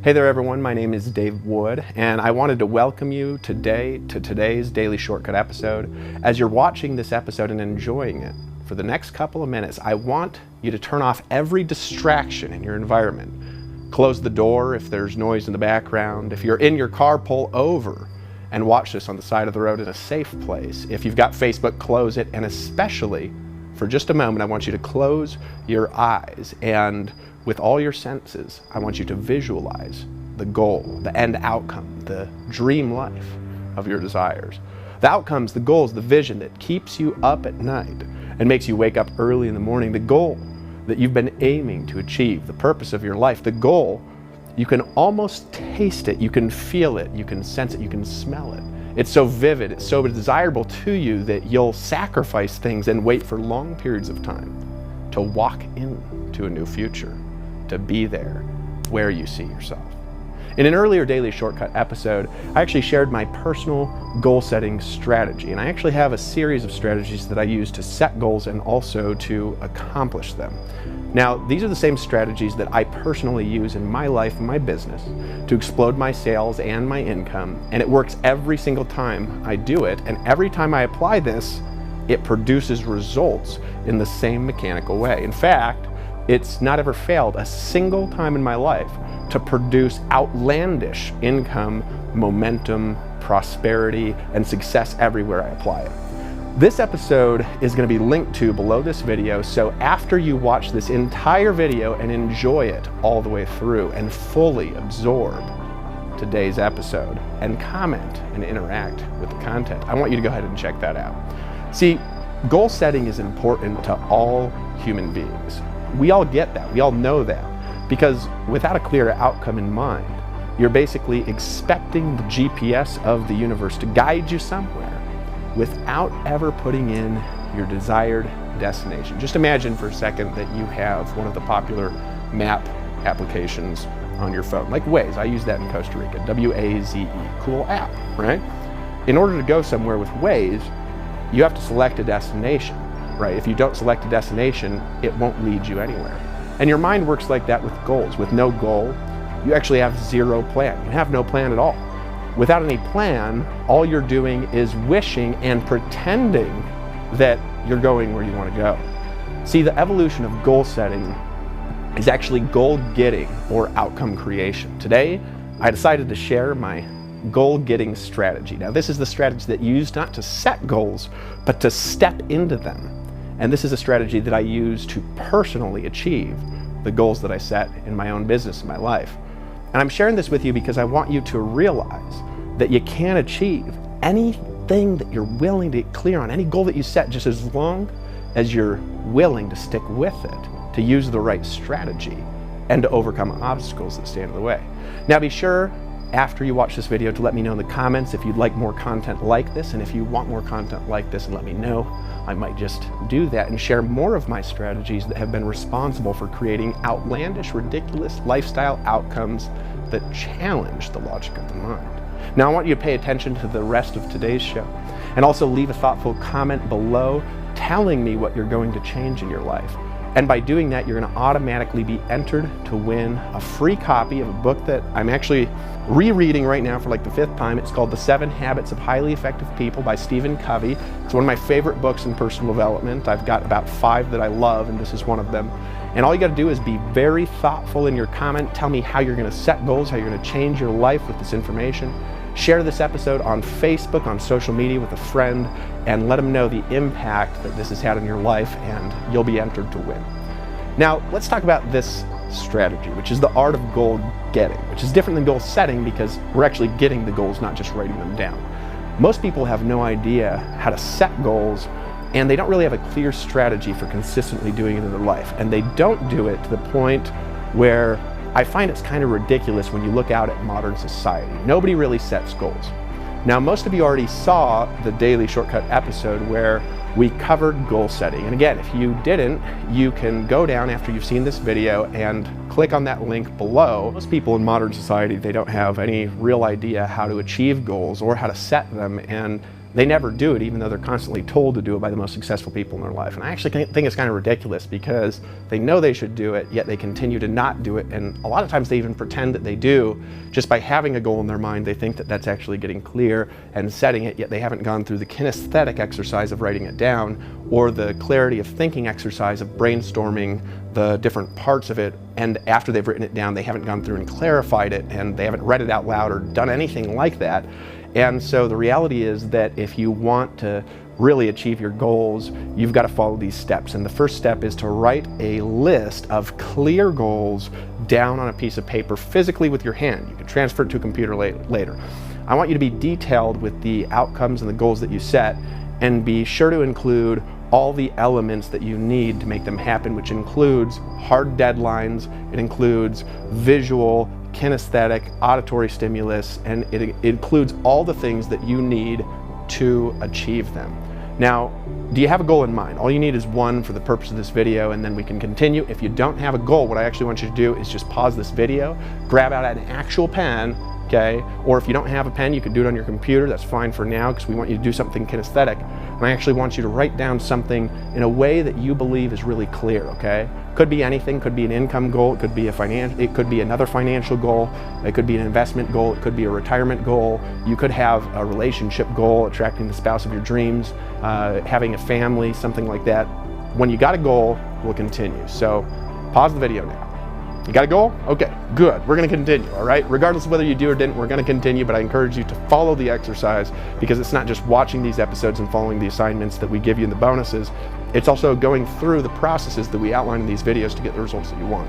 Hey there everyone, my name is Dave Wood, and I wanted to welcome you today to today's Daily Shortcut episode. As you're watching this episode and enjoying it, for the next couple of minutes, I want you to turn off every distraction in your environment. Close the door if there's noise in the background. If you're in your car, pull over and watch this on the side of the road in a safe place. If you've got Facebook, close it, and especially for just a moment, I want you to close your eyes, and with all your senses, I want you to visualize the goal, the end outcome, the dream life of your desires. The outcomes, the goals, the vision that keeps you up at night and makes you wake up early in the morning, the goal that you've been aiming to achieve, the purpose of your life, the goal, you can almost taste it, you can feel it, you can sense it, you can smell it. It's so vivid, it's so desirable to you that you'll sacrifice things and wait for long periods of time to walk into a new future, to be there where you see yourself. In an earlier Daily Shortcut episode, I actually shared my personal goal setting strategy, and I actually have a series of strategies that I use to set goals and also to accomplish them. Now, these are the same strategies that I personally use in my life and my business to explode my sales and my income, and it works every single time I do it, and every time I apply this, it produces results in the same mechanical way. In fact, it's not ever failed a single time in my life to produce outlandish income, momentum, prosperity, and success everywhere I apply it. This episode is going to be linked to below this video, so after you watch this entire video and enjoy it all the way through and fully absorb today's episode and comment and interact with the content, I want you to go ahead and check that out. See, goal setting is important to all human beings. We all get that, we all know that, because without a clear outcome in mind, you're basically expecting the GPS of the universe to guide you somewhere without ever putting in your desired destination. Just imagine for a second that you have one of the popular map applications on your phone, like Waze. I use that in Costa Rica, W-A-Z-E, cool app, right? In order to go somewhere with Waze, you have to select a destination, right? If you don't select a destination, it won't lead you anywhere. And your mind works like that with goals. With no goal, you actually have zero plan. You have no plan at all. Without any plan, all you're doing is wishing and pretending that you're going where you want to go. See, the evolution of goal setting is actually goal getting or outcome creation. Today, I decided to share my goal getting strategy. Now, this is the strategy that you use not to set goals, but to step into them. And this is a strategy that I use to personally achieve the goals that I set in my own business, in my life. And I'm sharing this with you because I want you to realize that you can achieve anything that you're willing to get clear on, any goal that you set, just as long as you're willing to stick with it, to use the right strategy, and to overcome obstacles that stand in the way. Now, be sure after you watch this video to let me know in the comments if you'd like more content like this, and if you want more content like this, and let me know. I might just do that and share more of my strategies that have been responsible for creating outlandish, ridiculous lifestyle outcomes that challenge the logic of the mind. Now, I want you to pay attention to the rest of today's show and also leave a thoughtful comment below telling me what you're going to change in your life. And by doing that, you're going to automatically be entered to win a free copy of a book that I'm actually rereading right now for like the 5th time. It's called The 7 Habits of Highly Effective People by Stephen Covey. It's one of my favorite books in personal development. I've got about 5 that I love, and this is one of them. And all you got to do is be very thoughtful in your comment. Tell me how you're going to set goals, how you're going to change your life with this information. Share this episode on Facebook, on social media with a friend, and let them know the impact that this has had on your life, and you'll be entered to win. Now, let's talk about this strategy, which is the art of goal getting, which is different than goal setting because we're actually getting the goals, not just writing them down. Most people have no idea how to set goals, and they don't really have a clear strategy for consistently doing it in their life. And they don't do it to the point where I find it's kind of ridiculous when you look out at modern society. Nobody really sets goals. Now, most of you already saw the Daily Shortcut episode where we covered goal setting. And again, if you didn't, you can go down after you've seen this video and click on that link below. Most people in modern society, they don't have any real idea how to achieve goals or how to set them, and they never do it, even though they're constantly told to do it by the most successful people in their life. And I actually think it's kind of ridiculous, because they know they should do it, yet they continue to not do it. And a lot of times they even pretend that they do. Just by having a goal in their mind, they think that that's actually getting clear and setting it, yet they haven't gone through the kinesthetic exercise of writing it down, or the clarity of thinking exercise of brainstorming the different parts of it. And after they've written it down, they haven't gone through and clarified it, and they haven't read it out loud or done anything like that. And so the reality is that if you want to really achieve your goals, you've got to follow these steps. And the first step is to write a list of clear goals down on a piece of paper physically with your hand. You can transfer it to a computer later. I want you to be detailed with the outcomes and the goals that you set, and be sure to include all the elements that you need to make them happen, which includes hard deadlines, it includes visual, kinesthetic, auditory stimulus, and it includes all the things that you need to achieve them. Now, do you have a goal in mind? All you need is one for the purpose of this video, and then we can continue. If you don't have a goal, what I actually want you to do is just pause this video, grab out an actual pen, okay? Or if you don't have a pen, you can do it on your computer. That's fine for now, because we want you to do something kinesthetic. And I actually want you to write down something in a way that you believe is really clear, okay? Could be anything, could be an income goal, it could be it could be another financial goal, it could be an investment goal, it could be a retirement goal, you could have a relationship goal, attracting the spouse of your dreams, having a family, something like that. When you got a goal, we'll continue. So pause the video now. You got a goal? Okay, good. We're going to continue, all right? Regardless of whether you do or didn't, we're going to continue, but I encourage you to follow the exercise, because it's not just watching these episodes and following the assignments that we give you in the bonuses. It's also going through the processes that we outline in these videos to get the results that you want.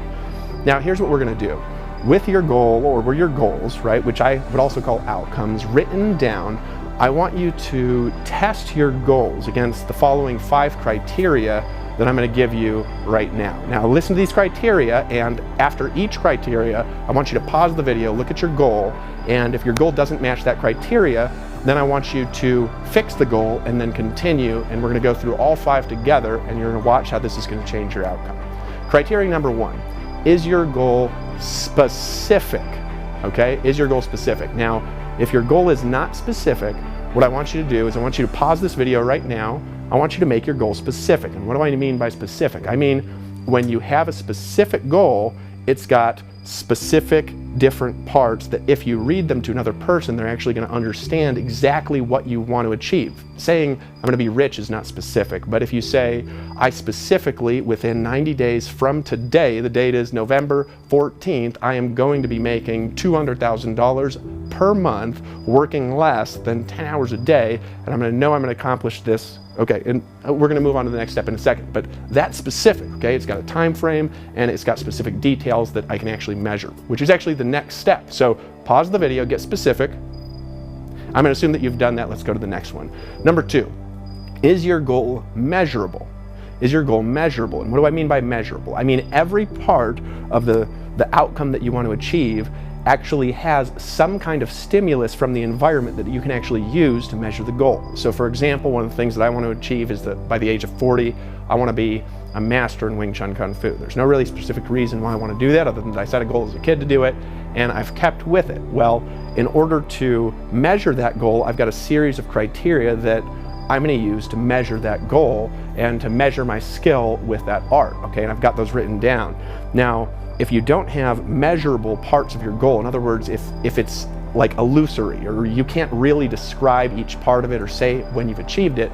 Now, here's what we're going to do. With your goal, or your goals, right, which I would also call outcomes, written down, I want you to test your goals against the following 5 criteria that I'm going to give you right now. Now listen to these criteria, and after each criteria, I want you to pause the video, look at your goal, and if your goal doesn't match that criteria, then I want you to fix the goal and then continue, and we're going to go through all 5 together, and you're going to watch how this is going to change your outcome. Criteria number 1, is your goal specific? Okay, is your goal specific? Now, if your goal is not specific, what I want you to do is I want you to pause this video right now. I want you to make your goal specific. And what do I mean by specific? I mean, when you have a specific goal, it's got specific different parts that if you read them to another person, they're actually going to understand exactly what you want to achieve. Saying I'm going to be rich is not specific, but if you say I specifically within 90 days from today, the date is November 14th, I am going to be making $200,000 per month, working less than 10 hours a day, and I'm going to accomplish this. Okay, and we're going to move on to the next step in a second, but that's specific, okay? It's got a time frame, and it's got specific details that I can actually measure, which is actually the next step. So pause the video, get specific. I'm going to assume that you've done that. Let's go to the next one. Number 2, is your goal measurable? Is your goal measurable? And what do I mean by measurable? I mean every part of the outcome that you want to achieve actually has some kind of stimulus from the environment that you can actually use to measure the goal. So for example, one of the things that I want to achieve is that by the age of 40, I want to be a master in Wing Chun Kung Fu. There's no really specific reason why I want to do that, other than that I set a goal as a kid to do it, and I've kept with it. Well, in order to measure that goal, I've got a series of criteria that I'm going to use to measure that goal and to measure my skill with that art, okay? And I've got those written down. Now, if you don't have measurable parts of your goal, in other words, if it's like illusory, or you can't really describe each part of it or say when you've achieved it,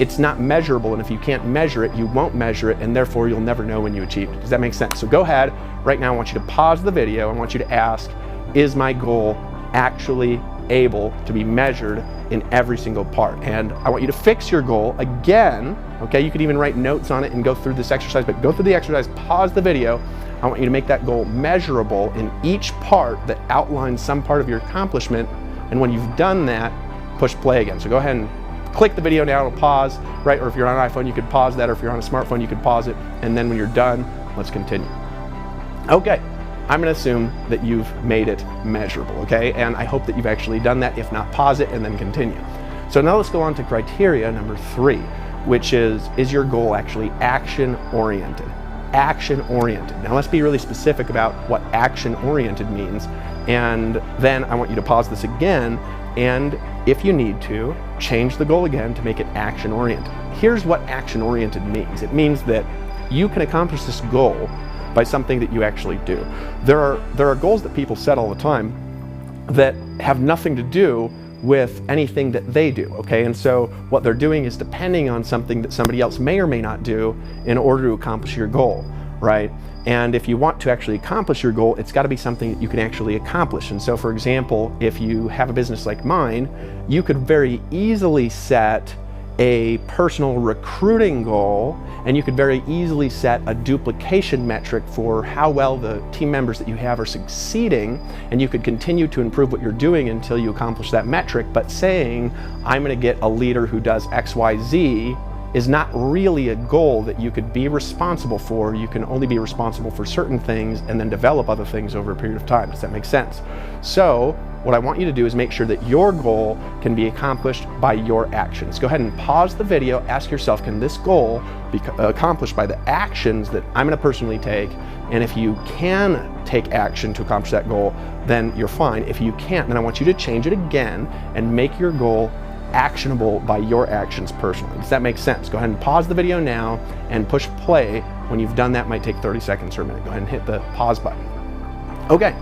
it's not measurable, and if you can't measure it, you won't measure it, and therefore you'll never know when you achieved it. Does that make sense? So go ahead, right now I want you to pause the video, I want you to ask, is my goal actually able to be measured in every single part? And I want you to fix your goal again, okay? You could even write notes on it and go through this exercise, but go through the exercise, pause the video. I want you to make that goal measurable in each part that outlines some part of your accomplishment, and when you've done that, push play again. So go ahead and click the video now, it'll pause, right? Or if you're on an iPhone, you could pause that, or if you're on a smartphone, you could pause it, and then when you're done, let's continue. Okay, I'm going to assume that you've made it measurable, okay? And I hope that you've actually done that. If not, pause it and then continue. So now let's go on to criteria number 3, which is your goal actually action-oriented? Action-oriented. Now let's be really specific about what action-oriented means, and then I want you to pause this again, and if you need to, change the goal again to make it action-oriented. Here's what action-oriented means. It means that you can accomplish this goal by something that you actually do. There are goals that people set all the time that have nothing to do with anything that they do, okay? And so what they're doing is depending on something that somebody else may or may not do in order to accomplish your goal, right? And if you want to actually accomplish your goal, it's got to be something that you can actually accomplish. And so, for example, if you have a business like mine, you could very easily set a personal recruiting goal, and you could very easily set a duplication metric for how well the team members that you have are succeeding, and you could continue to improve what you're doing until you accomplish that metric. But saying, I'm going to get a leader who does XYZ is not really a goal that you could be responsible for. You can only be responsible for certain things and then develop other things over a period of time. Does that make sense? So what I want you to do is make sure that your goal can be accomplished by your actions. Go ahead and pause the video, ask yourself, can this goal be accomplished by the actions that I'm going to personally take? And if you can take action to accomplish that goal, then you're fine. If you can't, then I want you to change it again and make your goal actionable by your actions personally. Does that make sense? Go ahead and pause the video now and push play. When you've done that, it might take 30 seconds or a minute. Go ahead and hit the pause button. Okay,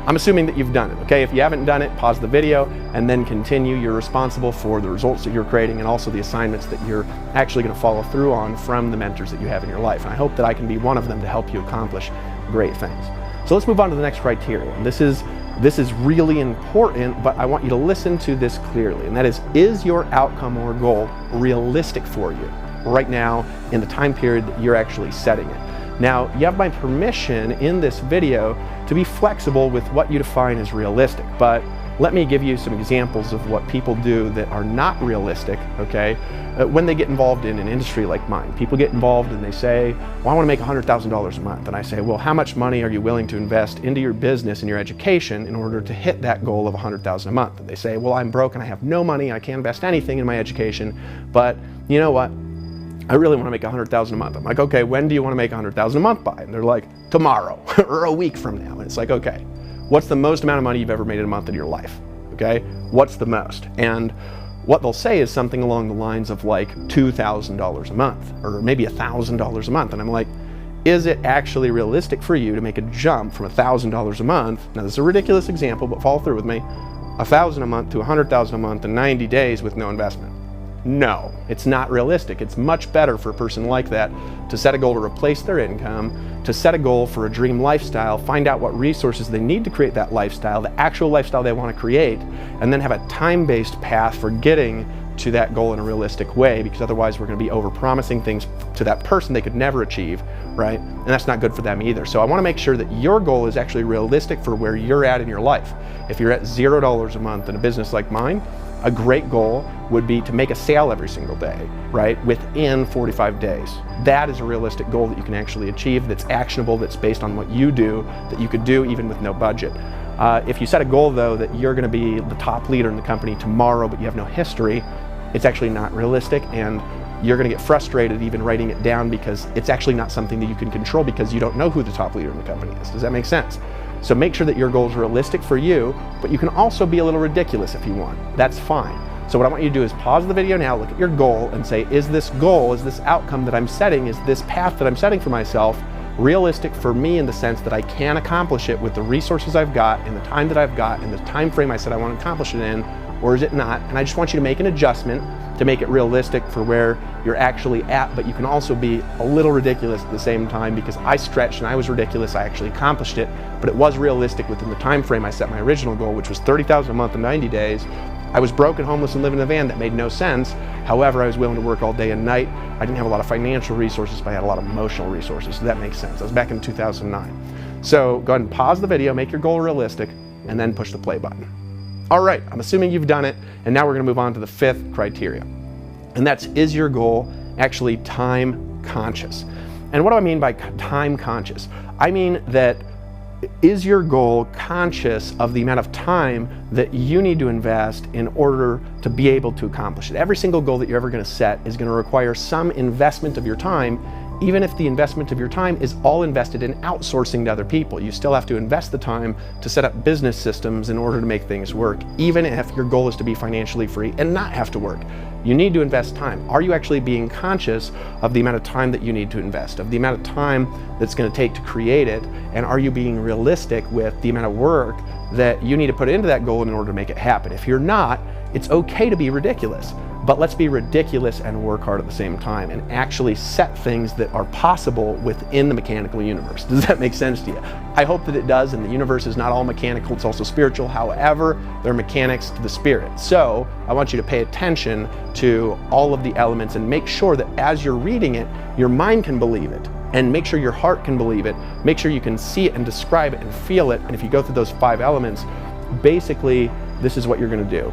I'm assuming that you've done it, okay? If you haven't done it, pause the video and then continue. You're responsible for the results that you're creating and also the assignments that you're actually going to follow through on from the mentors that you have in your life. And I hope that I can be one of them to help you accomplish great things. So let's move on to the next criterion. This is really important, but I want you to listen to this clearly, and that is your outcome or goal realistic for you right now in the time period that you're actually setting it? Now, you have my permission in this video to be flexible with what you define as realistic, but let me give you some examples of what people do that are not realistic, okay? When they get involved in an industry like mine, people get involved and they say, well, I want to make $100,000 a month. And I say, well, how much money are you willing to invest into your business and your education in order to hit that goal of $100,000 a month? And they say, well, I'm broke and I have no money. I can't invest anything in my education, but you know what? I really want to make $100,000 a month. I'm like, okay, when do you want to make $100,000 a month by? And they're like, tomorrow or a week from now. And it's like, okay, what's the most amount of money you've ever made in a month in your life? Okay, what's the most? And what they'll say is something along the lines of like $2,000 a month or maybe $1,000 a month. And I'm like, is it actually realistic for you to make a jump from $1,000 a month? Now this is a ridiculous example, but follow through with me. $1,000 a month to $100,000 a month in 90 days with no investment. No, it's not realistic. It's much better for a person like that to set a goal to replace their income, to set a goal for a dream lifestyle, find out what resources they need to create that lifestyle, the actual lifestyle they want to create, and then have a time-based path for getting to that goal in a realistic way, because otherwise we're going to be over-promising things to that person they could never achieve, right? And that's not good for them either. So I want to make sure that your goal is actually realistic for where you're at in your life. If you're at $0 a month in a business like mine, a great goal would be to make a sale every single day, right? Within 45 days. That is a realistic goal that you can actually achieve, that's actionable, that's based on what you do, that you could do even with no budget. If you set a goal though that you're gonna be the top leader in the company tomorrow, but you have no history, it's actually not realistic, and you're gonna get frustrated even writing it down because it's actually not something that you can control because you don't know who the top leader in the company is. Does that make sense? So make sure that your goal is realistic for you, but you can also be a little ridiculous if you want. That's fine. So what I want you to do is pause the video now, look at your goal and say, is this goal, is this outcome that I'm setting, is this path that I'm setting for myself realistic for me in the sense that I can accomplish it with the resources I've got, in the time that I've got, in the time frame I said I want to accomplish it in, or is it not? And I just want you to make an adjustment to make it realistic for where you're actually at, but you can also be a little ridiculous at the same time, because I stretched and I was ridiculous, I actually accomplished it, but it was realistic within the time frame I set my original goal, which was $30,000 a month in 90 days. I was broke and homeless and living in a van. That made no sense. However, I was willing to work all day and night. I didn't have a lot of financial resources, but I had a lot of emotional resources, so that makes sense. I was back in 2009. So go ahead and pause the video, make your goal realistic, and then push the play button. All right, I'm assuming you've done it, and now we're gonna move on to the fifth criteria. And that's, is your goal actually time conscious? And what do I mean by time conscious? I mean that, is your goal conscious of the amount of time that you need to invest in order to be able to accomplish it? Every single goal that you're ever gonna set is gonna require some investment of your time even if the investment of your time is all invested in outsourcing to other people. You still have to invest the time to set up business systems in order to make things work, even if your goal is to be financially free and not have to work. You need to invest time. Are you actually being conscious of the amount of time that you need to invest, of the amount of time that's going to take to create it, and are you being realistic with the amount of work that you need to put into that goal in order to make it happen? If you're not, it's okay to be ridiculous, but let's be ridiculous and work hard at the same time and actually set things that are possible within the mechanical universe. Does that make sense to you? I hope that it does, and the universe is not all mechanical, it's also spiritual. However, there are mechanics to the spirit. So I want you to pay attention to all of the elements and make sure that as you're reading it, your mind can believe it, and make sure your heart can believe it. Make sure you can see it and describe it and feel it. And if you go through those 5 elements, basically this is what you're going to do.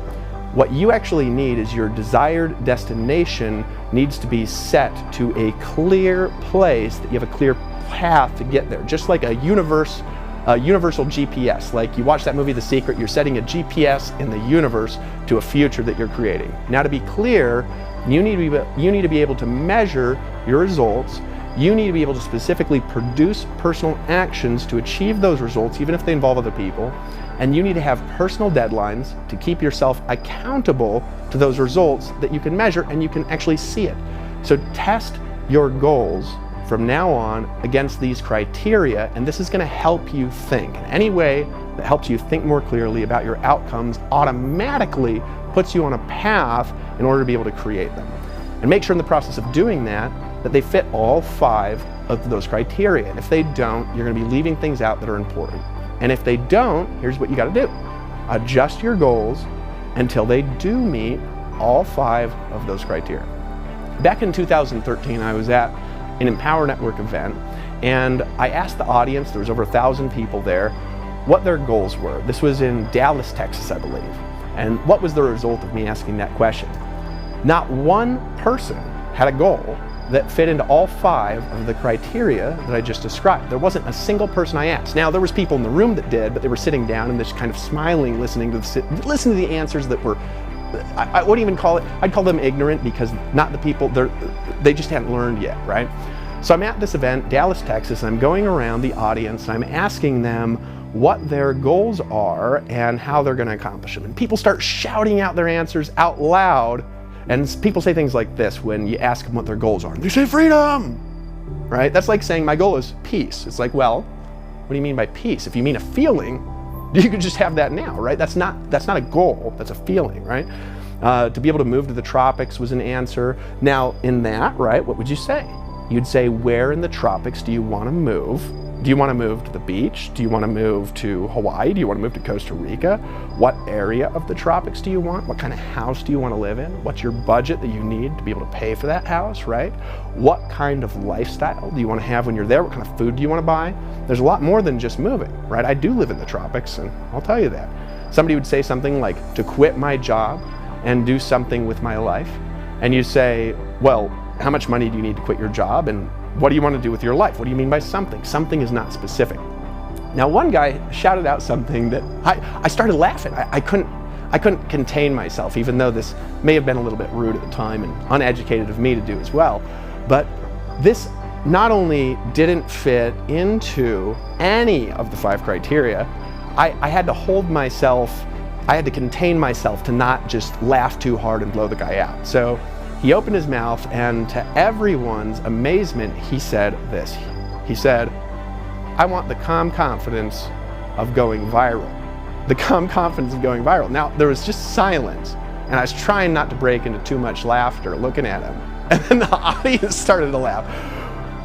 What you actually need is your desired destination needs to be set to a clear place, that you have a clear path to get there. Just like a universal GPS. Like you watch that movie, The Secret, you're setting a GPS in the universe to a future that you're creating. Now, to be clear, you need to be able to measure your results. You need to be able to specifically produce personal actions to achieve those results, even if they involve other people. And you need to have personal deadlines to keep yourself accountable to those results that you can measure and you can actually see it. So test your goals from now on against these criteria, and this is going to help you think. In any way that helps you think more clearly about your outcomes automatically puts you on a path in order to be able to create them. And make sure in the process of doing that they fit all 5 of those criteria. And if they don't, you're going to be leaving things out that are important. And if they don't, here's what you got to do. Adjust your goals until they do meet all 5 of those criteria. Back in 2013, I was at an Empower Network event, and I asked the audience, there was over 1,000 people there, what their goals were. This was in Dallas, Texas, I believe. And what was the result of me asking that question? Not one person had a goal that fit into all 5 of the criteria that I just described. There wasn't a single person I asked. Now, there was people in the room that did, but they were sitting down and just kind of smiling, listening to the answers that were, I wouldn't even call it, I'd call them ignorant, because not the people, they just hadn't learned yet, right? So I'm at this event, Dallas, Texas, and I'm going around the audience and I'm asking them what their goals are and how they're going to accomplish them. And people start shouting out their answers out loud. And people say things like this when you ask them what their goals are. They say freedom, right? That's like saying my goal is peace. It's like, well, what do you mean by peace? If you mean a feeling, you could just have that now, right? That's not a goal, that's a feeling, right? To be able to move to the tropics was an answer. Now in that, right, what would you say? You'd say, where in the tropics do you want to move? Do you want to move to the beach? Do you want to move to Hawaii? Do you want to move to Costa Rica? What area of the tropics do you want? What kind of house do you want to live in? What's your budget that you need to be able to pay for that house, right? What kind of lifestyle do you want to have when you're there? What kind of food do you want to buy? There's a lot more than just moving, right? I do live in the tropics, and I'll tell you that. Somebody would say something like, to quit my job and do something with my life. And you say, well, how much money do you need to quit your job? And what do you want to do with your life? What do you mean by something? Something is not specific. Now, one guy shouted out something that I started laughing. I couldn't contain myself, even though this may have been a little bit rude at the time and uneducated of me to do as well. But this not only didn't fit into any of the 5 criteria, I had to hold myself, I had to contain myself to not just laugh too hard and blow the guy out. So he opened his mouth, and to everyone's amazement, he said this. He said, I want the calm confidence of going viral. The calm confidence of going viral. Now, there was just silence, and I was trying not to break into too much laughter looking at him. And then the audience started to laugh.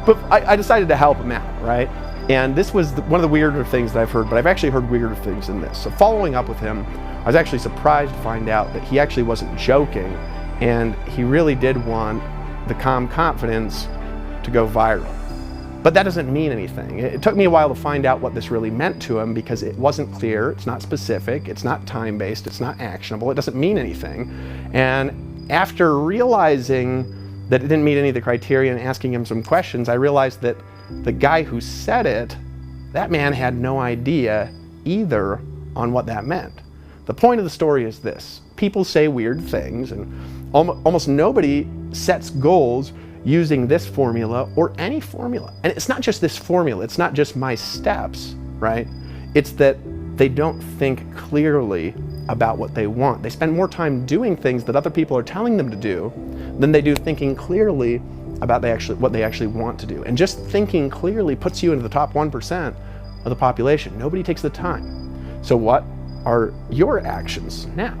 But I decided to help him out, right? And this was one of the weirder things that I've heard, but I've actually heard weirder things than this. So following up with him, I was actually surprised to find out that he actually wasn't joking, and he really did want the calm confidence to go viral. But that doesn't mean anything. It took me a while to find out what this really meant to him, because it wasn't clear, it's not specific, it's not time-based, it's not actionable, it doesn't mean anything. And after realizing that it didn't meet any of the criteria and asking him some questions, I realized that the guy who said it, that man had no idea either on what that meant. The point of the story is this: people say weird things, and almost nobody sets goals using this formula or any formula. And it's not just this formula, it's not just my steps, right? It's that they don't think clearly about what they want. They spend more time doing things that other people are telling them to do than they do thinking clearly about what they actually want to do. And just thinking clearly puts you into the top 1% of the population. Nobody takes the time. So what are your actions now?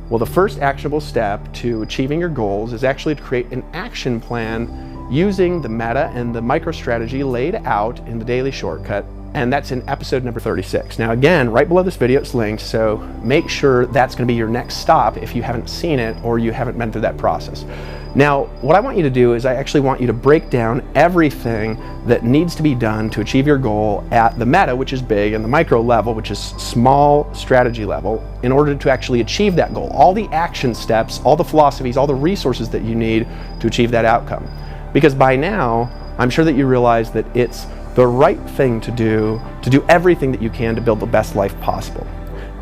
Well, the first actionable step to achieving your goals is actually to create an action plan using the meta and the micro strategy laid out in the Daily Shortcut, and that's in episode number 36. Now again, right below this video it's linked, so make sure that's going to be your next stop if you haven't seen it or you haven't been through that process. Now, what I want you to do is I actually want you to break down everything that needs to be done to achieve your goal at the meta, which is big, and the micro level, which is small strategy level, in order to actually achieve that goal. All the action steps, all the philosophies, all the resources that you need to achieve that outcome. Because by now, I'm sure that you realize that it's the right thing to do everything that you can to build the best life possible.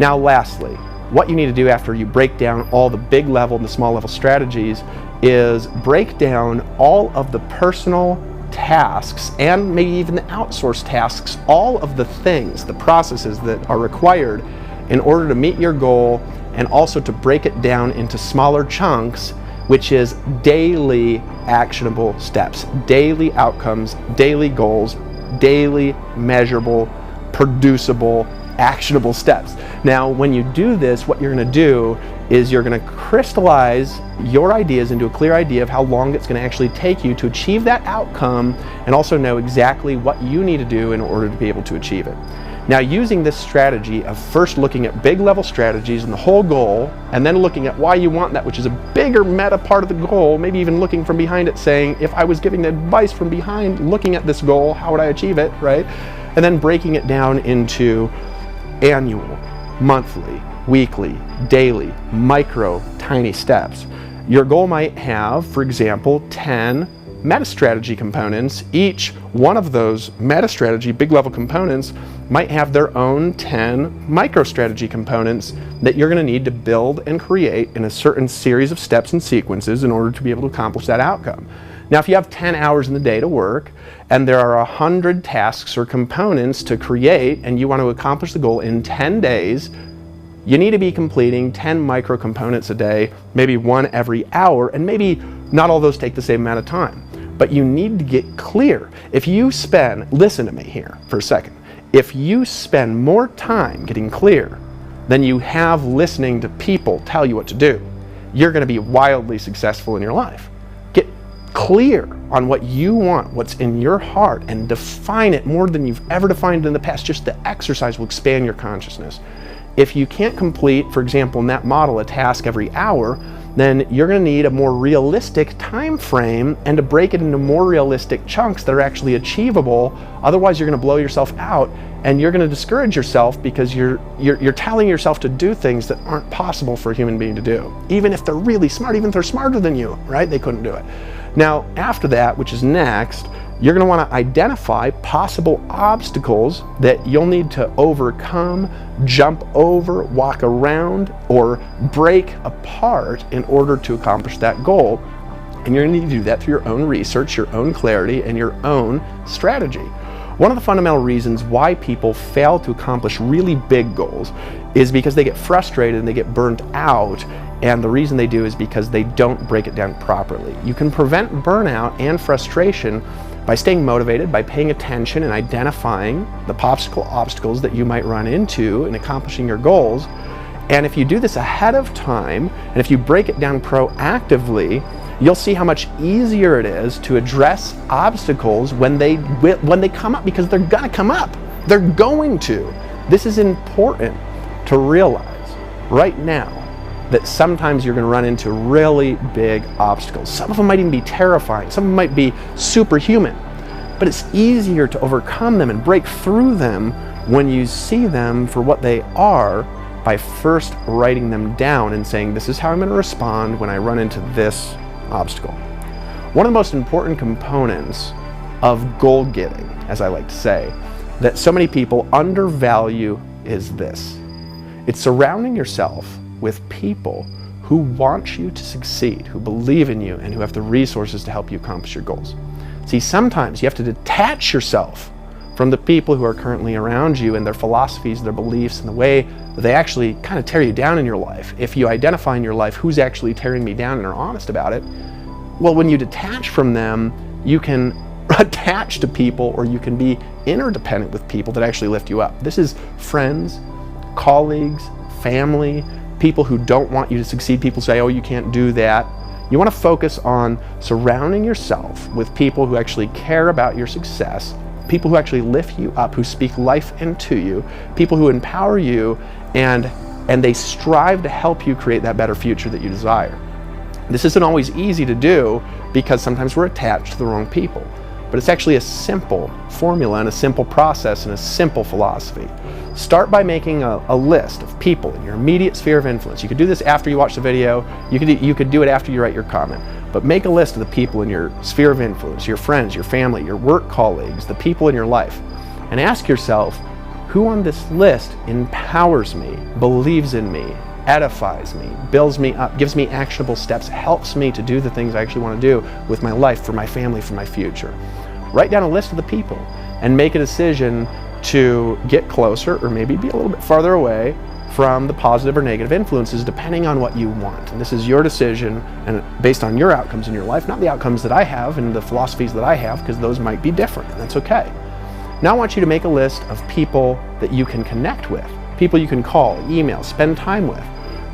Now, lastly, what you need to do after you break down all the big level and the small level strategies is break down all of the personal tasks and maybe even the outsourced tasks, all of the things, the processes that are required in order to meet your goal, and also to break it down into smaller chunks, which is daily actionable steps, daily outcomes, daily goals, daily measurable, producible, actionable steps. Now, when you do this, what you're going to do is you're going to crystallize your ideas into a clear idea of how long it's going to actually take you to achieve that outcome, and also know exactly what you need to do in order to be able to achieve it. Now, using this strategy of first looking at big level strategies and the whole goal, and then looking at why you want that, which is a bigger meta part of the goal, maybe even looking from behind it, saying, if I was giving the advice from behind looking at this goal, how would I achieve it, right? And then breaking it down into annual, monthly, weekly, daily, micro, tiny steps. Your goal might have, for example, 10 meta strategy components. Each one of those meta strategy big level components might have their own 10 micro strategy components that you're going to need to build and create in a certain series of steps and sequences in order to be able to accomplish that outcome. Now, if you have 10 hours in the day to work and there are 100 tasks or components to create, and you want to accomplish the goal in 10 days, you need to be completing 10 micro components a day, maybe one every hour, and maybe not all those take the same amount of time. But you need to get clear. If you spend, listen to me here for a second, if you spend more time getting clear than you have listening to people tell you what to do, you're going to be wildly successful in your life. Get clear on what you want, what's in your heart, and define it more than you've ever defined in the past. Just the exercise will expand your consciousness. If you can't complete, for example, in that model, a task every hour, then you're going to need a more realistic time frame, and to break it into more realistic chunks that are actually achievable. Otherwise, you're going to blow yourself out, and you're going to discourage yourself because you're telling yourself to do things that aren't possible for a human being to do. Even if they're really smart, even if they're smarter than you, right? They couldn't do it. Now, after that, which is next, you're going to want to identify possible obstacles that you'll need to overcome, jump over, walk around, or break apart in order to accomplish that goal. And you're going to need to do that through your own research, your own clarity, and your own strategy. One of the fundamental reasons why people fail to accomplish really big goals is because they get frustrated and they get burnt out. And the reason they do is because they don't break it down properly. You can prevent burnout and frustration by staying motivated, by paying attention and identifying the possible obstacles that you might run into in accomplishing your goals. And if you do this ahead of time, and if you break it down proactively, you'll see how much easier it is to address obstacles when they come up, because they're gonna come up. They're going to. This is important to realize right now, that sometimes you're going to run into really big obstacles. Some of them might even be terrifying. Some of them might be superhuman. But it's easier to overcome them and break through them when you see them for what they are, by first writing them down and saying, this is how I'm going to respond when I run into this obstacle. One of the most important components of goal getting, as I like to say, that so many people undervalue is this. It's surrounding yourself with people who want you to succeed, who believe in you, and who have the resources to help you accomplish your goals. See, sometimes you have to detach yourself from the people who are currently around you and their philosophies, their beliefs, and the way that they actually kind of tear you down in your life. If you identify in your life who's actually tearing me down and are honest about it, well, when you detach from them, you can attach to people, or you can be interdependent with people that actually lift you up. This is friends, colleagues, family, people who don't want you to succeed. People say, oh, you can't do that. You want to focus on surrounding yourself with people who actually care about your success, people who actually lift you up, who speak life into you, people who empower you, and they strive to help you create that better future that you desire. This isn't always easy to do because sometimes we're attached to the wrong people. But it's actually a simple formula and a simple process and a simple philosophy. Start by making a list of people in your immediate sphere of influence. You could do this after you watch the video. You could do it after you write your comment. But make a list of the people in your sphere of influence, your friends, your family, your work colleagues, the people in your life. And ask yourself, who on this list empowers me, believes in me, edifies me, builds me up, gives me actionable steps, helps me to do the things I actually want to do with my life, for my family, for my future. Write down a list of the people and make a decision to get closer, or maybe be a little bit farther away from the positive or negative influences, depending on what you want. And this is your decision, and based on your outcomes in your life, not the outcomes that I have and the philosophies that I have, because those might be different, and that's okay. Now I want you to make a list of people that you can connect with, people you can call, email, spend time with,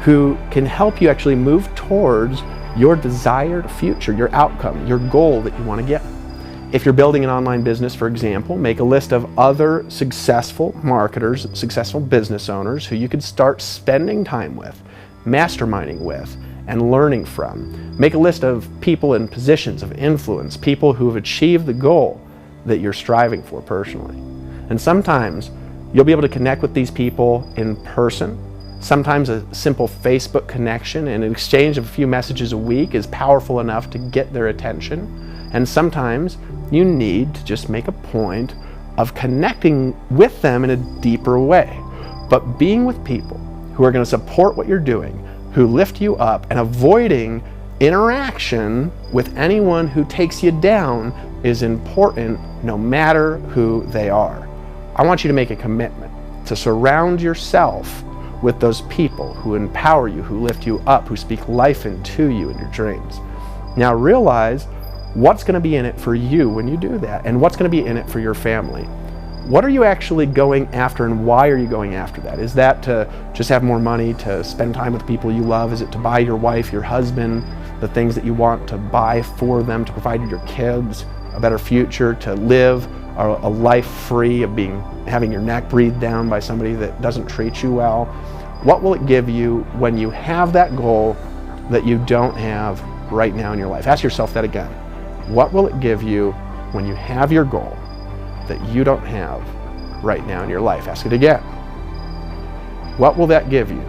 who can help you actually move towards your desired future, your outcome, your goal that you want to get. If you're building an online business, for example, make a list of other successful marketers, successful business owners who you could start spending time with, masterminding with, and learning from. Make a list of people in positions of influence, people who have achieved the goal that you're striving for personally. And sometimes you'll be able to connect with these people in person. Sometimes a simple Facebook connection and an exchange of a few messages a week is powerful enough to get their attention. And sometimes you need to just make a point of connecting with them in a deeper way. But being with people who are going to support what you're doing, who lift you up, and avoiding interaction with anyone who takes you down is important, no matter who they are. I want you to make a commitment to surround yourself with those people who empower you, who lift you up, who speak life into you and your dreams. Now realize what's going to be in it for you when you do that, and what's going to be in it for your family. What are you actually going after, and why are you going after that? Is that to just have more money, to spend time with people you love? Is it to buy your wife, your husband, the things that you want to buy for them, to provide your kids a better future, to live a life free of having your neck breathed down by somebody that doesn't treat you well? What will it give you when you have that goal that you don't have right now in your life? Ask yourself that again. What will it give you when you have your goal that you don't have right now in your life? Ask it again. What will that give you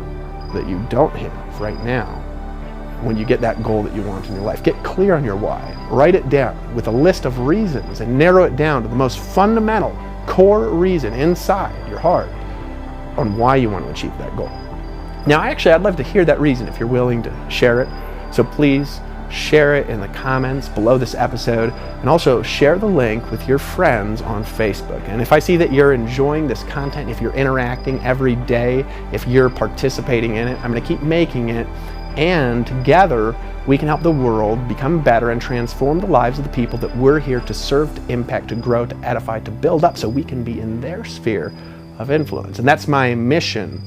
that you don't have right now when you get that goal that you want in your life? Get clear on your why. Write it down with a list of reasons and narrow it down to the most fundamental core reason inside your heart on why you want to achieve that goal. Now, I'd love to hear that reason if you're willing to share it. So please share it in the comments below this episode, and also share the link with your friends on Facebook. And if I see that you're enjoying this content, if you're interacting every day, if you're participating in it, I'm going to keep making it, and together we can help the world become better and transform the lives of the people that we're here to serve, to impact, to grow, to edify, to build up, so we can be in their sphere of influence. And that's my mission,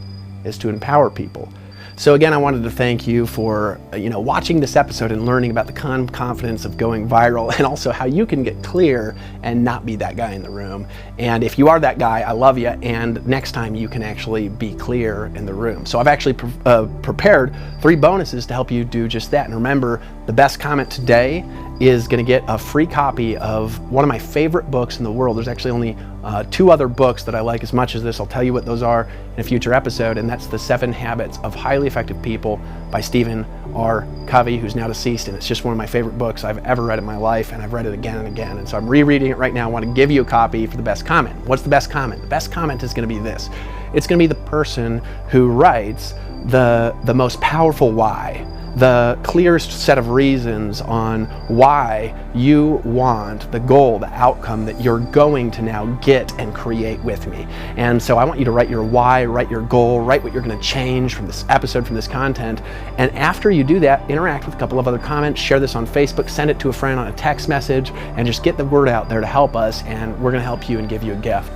is to empower people. So again, I wanted to thank you for watching this episode and learning about the confidence of going viral, and also how you can get clear and not be that guy in the room. And if you are that guy, I love you, and next time you can actually be clear in the room. So I've actually prepared 3 bonuses to help you do just that. And remember, the best comment today is going to get a free copy of one of my favorite books in the world. There's actually only 2 other books that I like as much as this. I'll tell you what those are in a future episode, and that's The 7 Habits of Highly Effective People by Stephen R. Covey, who's now deceased, and it's just one of my favorite books I've ever read in my life, and I've read it again and again, and so I'm rereading it right now. I want to give you a copy for the best comment. What's the best comment? The best comment is going to be this. It's going to be the person who writes the most powerful why, the clearest set of reasons on why you want the goal, the outcome that you're going to now get and create with me. And so I want you to write your why, write your goal, write what you're going to change from this episode, from this content. And after you do that, interact with a couple of other comments, share this on Facebook, send it to a friend on a text message, and just get the word out there to help us, and we're going to help you and give you a gift.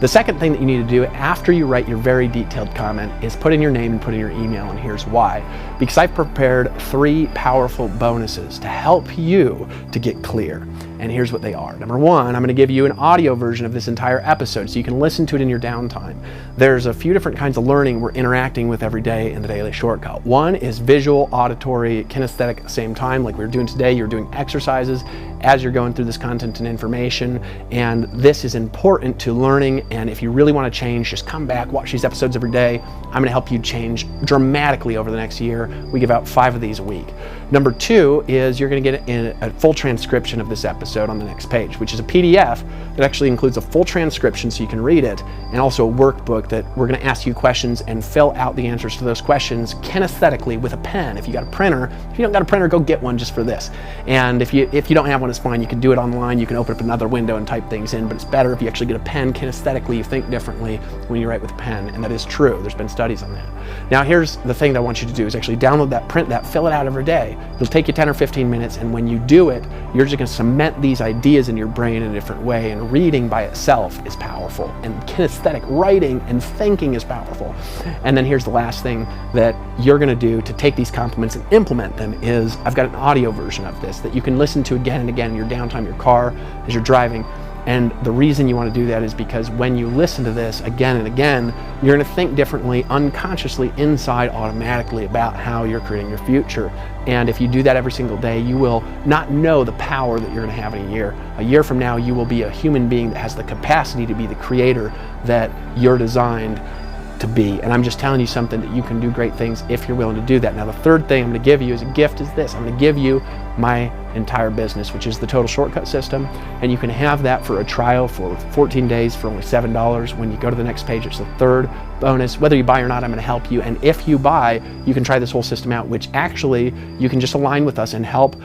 The second thing that you need to do after you write your very detailed comment is put in your name and put in your email, and here's why. Because I've prepared 3 powerful bonuses to help you to get clear. And here's what they are. Number 1, I'm going to give you an audio version of this entire episode so you can listen to it in your downtime. There's a few different kinds of learning we're interacting with every day in the Daily Shortcut. One is visual, auditory, kinesthetic at the same time, like we were doing today. You're doing exercises as you're going through this content and information, and this is important to learning. And if you really want to change, just come back, watch these episodes every day. I'm going to help you change dramatically over the next year. We give out 5 of these a week. Number 2 is you're going to get a full transcription of this episode on the next page, which is a PDF that actually includes a full transcription so you can read it, and also a workbook that we're going to ask you questions and fill out the answers to those questions kinesthetically with a pen. If you got a printer, if you don't got a printer, go get one just for this. And if you don't have one, it's fine. You can do it online. You can open up another window and type things in, but it's better if you actually get a pen. Kinesthetically, you think differently when you write with a pen, and that is true. There's been studies on that. Now, here's the thing that I want you to do is actually download that, print that, fill it out every day. It'll take you 10 or 15 minutes, and when you do it, you're just going to cement these ideas in your brain in a different way, and reading by itself is powerful, and kinesthetic writing and thinking is powerful. And then here's the last thing that you're going to do to take these compliments and implement them is I've got an audio version of this that you can listen to again and again in your downtime, your car, as you're driving. And the reason you want to do that is because when you listen to this again and again, you're going to think differently, unconsciously, inside, automatically about how you're creating your future. And if you do that every single day, you will not know the power that you're going to have in a year. A year from now, you will be a human being that has the capacity to be the creator that you're designed to be. And I'm just telling you something that you can do great things if you're willing to do that. Now, the third thing I'm going to give you as a gift is this. I'm going to give you my entire business, which is the Total Shortcut System, and you can have that for a trial for 14 days for only $7. When you go to the next page, it's the 3rd bonus. Whether you buy or not, I'm going to help you, and if you buy, you can try this whole system out, which actually you can just align with us and help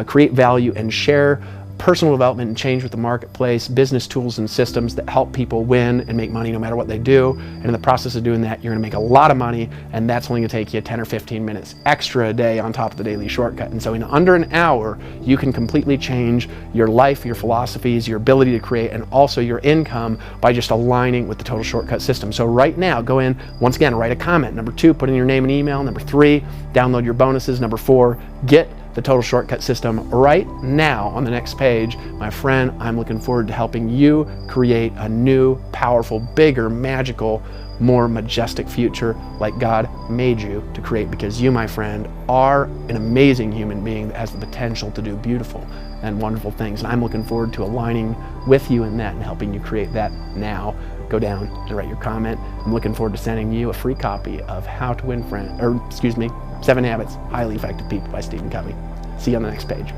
create value and share personal development and change with the marketplace, business tools and systems that help people win and make money no matter what they do. And in the process of doing that, you're going to make a lot of money, and that's only going to take you 10 or 15 minutes extra a day on top of the Daily Shortcut. And so in under an hour, you can completely change your life, your philosophies, your ability to create, and also your income by just aligning with the Total Shortcut System. So right now, go in, once again, write a comment. Number 2, put in your name and email. Number 3, download your bonuses. Number 4, get the Total Shortcut System right now on the next page. My friend, I'm looking forward to helping you create a new, powerful, bigger, magical, more majestic future like God made you to create, because you, my friend, are an amazing human being that has the potential to do beautiful and wonderful things. And I'm looking forward to aligning with you in that and helping you create that now. Go down and write your comment. I'm looking forward to sending you a free copy of How to Win Friends, 7 Habits, Highly Effective People by Stephen Covey. See you on the next page.